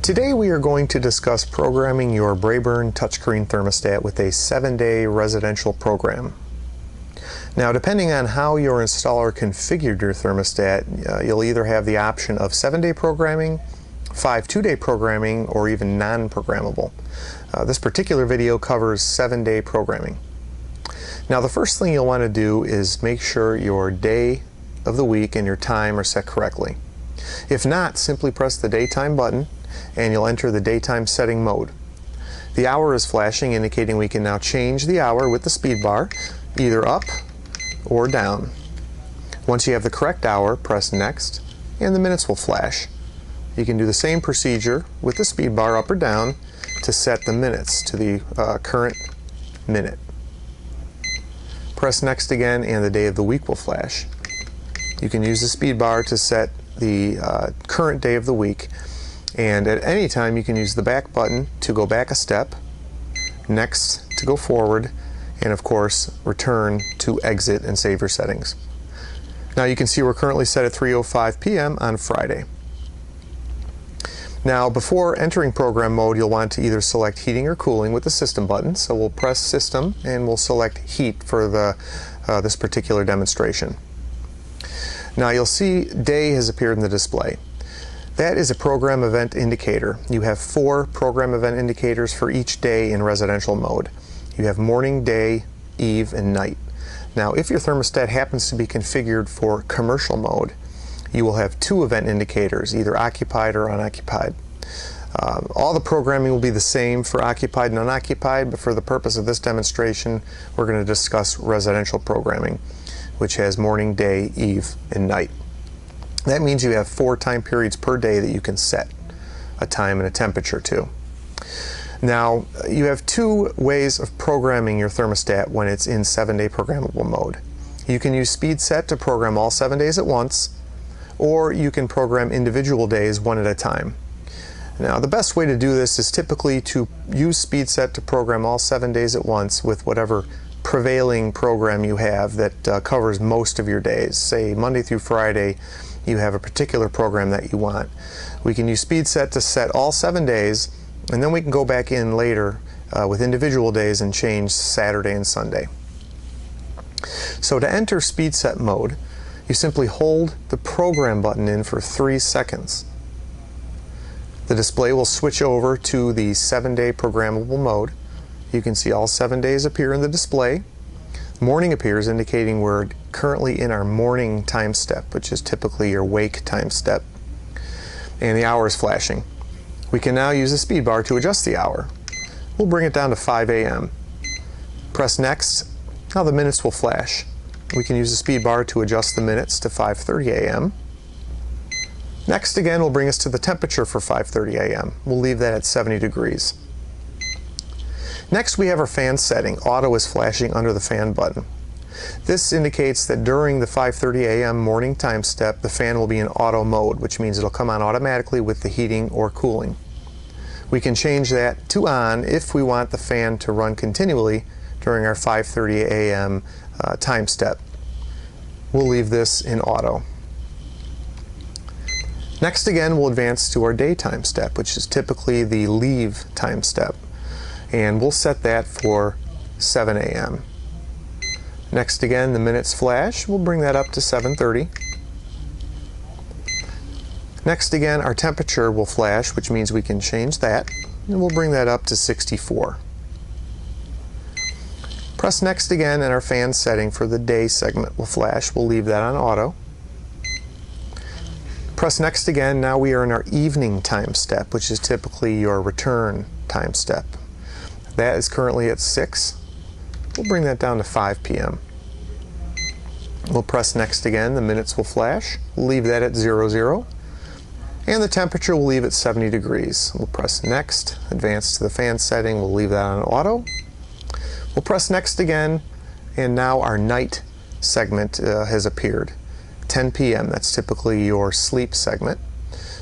Today we are going to discuss programming your Braeburn touchscreen thermostat with a 7-day residential program. Now, depending on how your installer configured your thermostat, you'll either have the option of 7-day programming, 5 2-day programming, or even non-programmable. This particular video covers 7-day programming. Now, the first thing you'll want to do is make sure your day of the week and your time are set correctly. If not, simply press the daytime button and you'll enter the daytime setting mode. The hour is flashing, indicating we can now change the hour with the speed bar, either up or down. Once you have the correct hour, press next and the minutes will flash. You can do the same procedure with the speed bar up or down to set the minutes to the current minute. Press next again and the day of the week will flash. You can use the speed bar to set the current day of the week, and at any time you can use the back button to go back a step, next to go forward, and of course return to exit and save your settings. Now you can see we're currently set at 3:05 p.m. on Friday. Now, before entering program mode, you'll want to either select heating or cooling with the system button. So we'll press system and we'll select heat for this particular demonstration. Now you'll see day has appeared in the display. That is a program event indicator. You have 4 program event indicators for each day in residential mode. You have morning, day, eve, and night. Now, if your thermostat happens to be configured for commercial mode, you will have 2 event indicators, either occupied or unoccupied. All the programming will be the same for occupied and unoccupied, but for the purpose of this demonstration, we're going to discuss residential programming, which has morning, day, eve, and night. That means you have 4 time periods per day that you can set a time and a temperature to. Now, you have 2 ways of programming your thermostat when it's in 7-day programmable mode. You can use speed set to program all 7 days at once, or you can program individual days one at a time. Now, the best way to do this is typically to use speed set to program all 7 days at once with whatever prevailing program you have that covers most of your days. Say Monday through Friday, you have a particular program that you want. We can use speed set to set all 7 days, and then we can go back in later with individual days and change Saturday and Sunday. So to enter speed set mode, you simply hold the program button in for 3 seconds. The display will switch over to the 7-day programmable mode. You can see all 7 days appear in the display. Morning appears, indicating we're currently in our morning time step, which is typically your wake time step. And the hour is flashing. We can now use the speed bar to adjust the hour. We'll bring it down to 5 a.m. Press next. Now the minutes will flash. We can use the speed bar to adjust the minutes to 5:30 a.m. Next again will bring us to the temperature for 5:30 a.m. We'll leave that at 70 degrees. Next we have our fan setting. Auto is flashing under the fan button. This indicates that during the 5:30 a.m. morning time step, the fan will be in auto mode, which means it'll come on automatically with the heating or cooling. We can change that to on if we want the fan to run continually during our 5:30 a.m. Time step. We'll leave this in auto. Next again, we'll advance to our daytime step, which is typically the leave time step. And we'll set that for 7 a.m. Next again, the minutes flash. We'll bring that up to 7:30. Next again, our temperature will flash, which means we can change that. And we'll bring that up to 64. Press next again and our fan setting for the day segment will flash. We'll leave that on auto. Press next again. Now we are in our evening time step, which is typically your return time step. That is currently at 6. We'll bring that down to 5 p.m. We'll press next again. The minutes will flash. We'll leave that at 00. And the temperature we'll leave at 70 degrees. We'll press next, advance to the fan setting. We'll leave that on auto. We'll press next again, and now our night segment has appeared. 10 p.m. That's typically your sleep segment.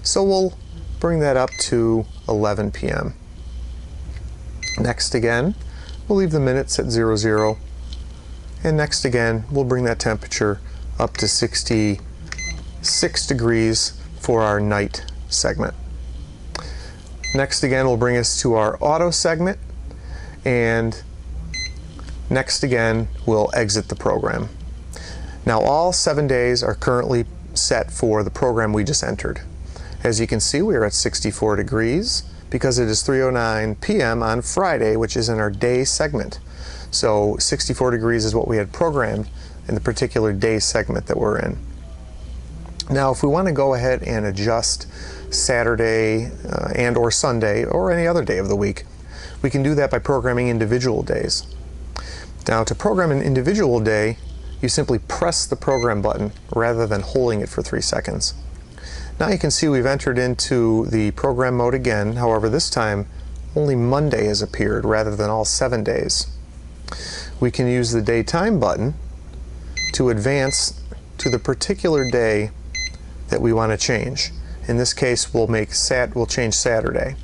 So we'll bring that up to 11 p.m. Next again, we'll leave the minutes at 00. And next again, we'll bring that temperature up to 66 degrees for our night segment. Next again will bring us to our auto segment, and next again we'll exit the program. Now all 7 days are currently set for the program we just entered. As you can see, we are at 64 degrees because it is 3:09 p.m. on Friday, which is in our day segment. So 64 degrees is what we had programmed in the particular day segment that we're in. Now if we want to go ahead and adjust Saturday and or Sunday or any other day of the week, we can do that by programming individual days. Now to program an individual day, you simply press the program button rather than holding it for 3 seconds. Now you can see we've entered into the program mode again. However, this time only Monday has appeared rather than all 7 days. We can use the daytime button to advance to the particular day that we want to change. In this case, we'll change Saturday.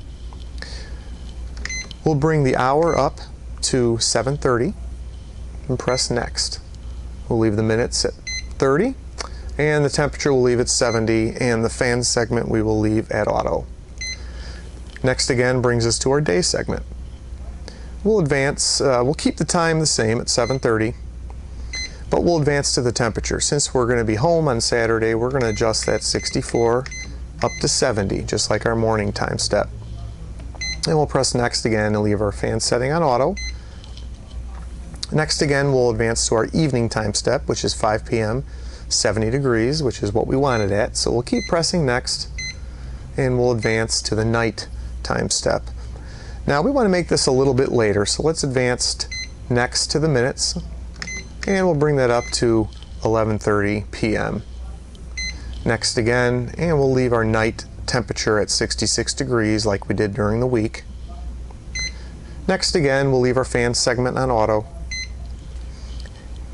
We'll bring the hour up to 7:30 and press next. We'll leave the minutes at 30, and the temperature we'll leave at 70, and the fan segment we will leave at auto. Next again brings us to our day segment. We'll advance, we'll keep the time the same at 7:30, but we'll advance to the temperature. Since we're going to be home on Saturday, we're going to adjust that 64 up to 70, just like our morning time step. And we'll press next again and leave our fan setting on auto. Next again, we'll advance to our evening time step, which is 5 p.m., 70 degrees, which is what we wanted at. So we'll keep pressing next, and we'll advance to the night time step. Now we want to make this a little bit later, so let's advance next to the minutes, and we'll bring that up to 11:30 p.m. Next again, and we'll leave our night temperature at 66 degrees like we did during the week. Next again, we'll leave our fan segment on auto.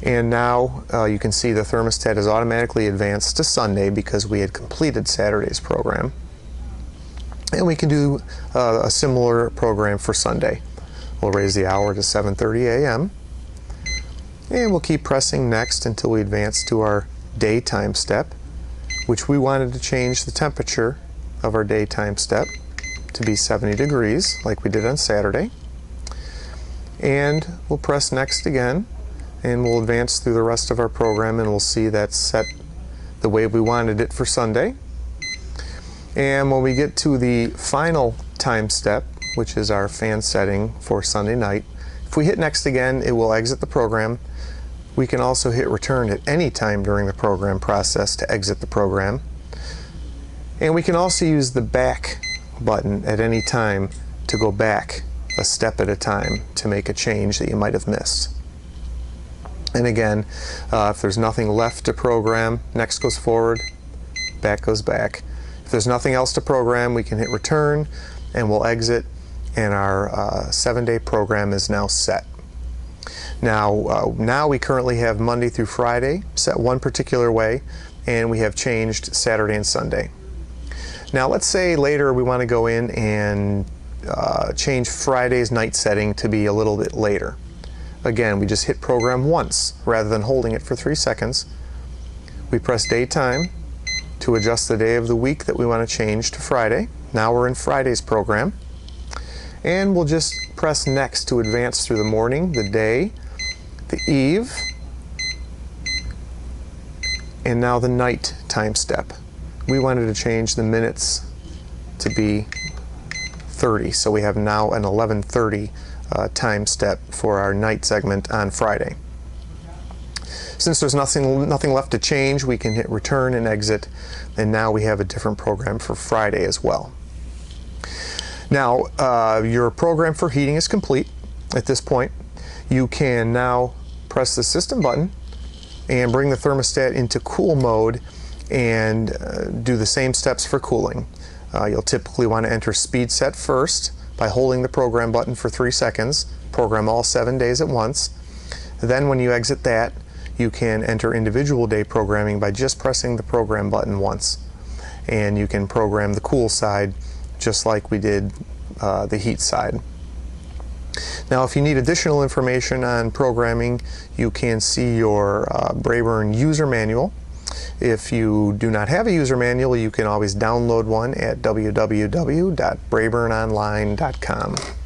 And now you can see the thermostat is automatically advanced to Sunday because we had completed Saturday's program. And we can do a similar program for Sunday. We'll raise the hour to 7:30 a.m. And we'll keep pressing next until we advance to our daytime step, which we wanted to change the temperature of our daytime step to be 70 degrees like we did on Saturday. And we'll press next again, and we'll advance through the rest of our program, and we'll see that's set the way we wanted it for Sunday. And when we get to the final time step, which is our fan setting for Sunday night, if we hit next again, it will exit the program. We can also hit return at any time during the program process to exit the program. And we can also use the back button at any time to go back a step at a time to make a change that you might have missed. And again, if there's nothing left to program, next goes forward, back goes back. If there's nothing else to program, we can hit return and we'll exit, and our 7-day program is now set. Now we currently have Monday through Friday set one particular way, and we have changed Saturday and Sunday. Now let's say later we want to go in and change Friday's night setting to be a little bit later. Again, we just hit program once rather than holding it for 3 seconds. We press daytime to adjust the day of the week that we want to change to Friday. Now we're in Friday's program. And we'll just press next to advance through the morning, the day, the eve, and now the night time step. We wanted to change the minutes to be 30, so we have now an 11:30 time step for our night segment on Friday. Since there's nothing left to change, we can hit return and exit, and now we have a different program for Friday as well. Now, your program for heating is complete at this point. You can now press the system button and bring the thermostat into cool mode and do the same steps for cooling. You'll typically want to enter speed set first by holding the program button for 3 seconds, program all 7 days at once. Then when you exit that, you can enter individual day programming by just pressing the program button once. And you can program the cool side just like we did the heat side. Now if you need additional information on programming, you can see your Braeburn user manual, If you do not have a user manual, you can always download one at www.braeburnonline.com.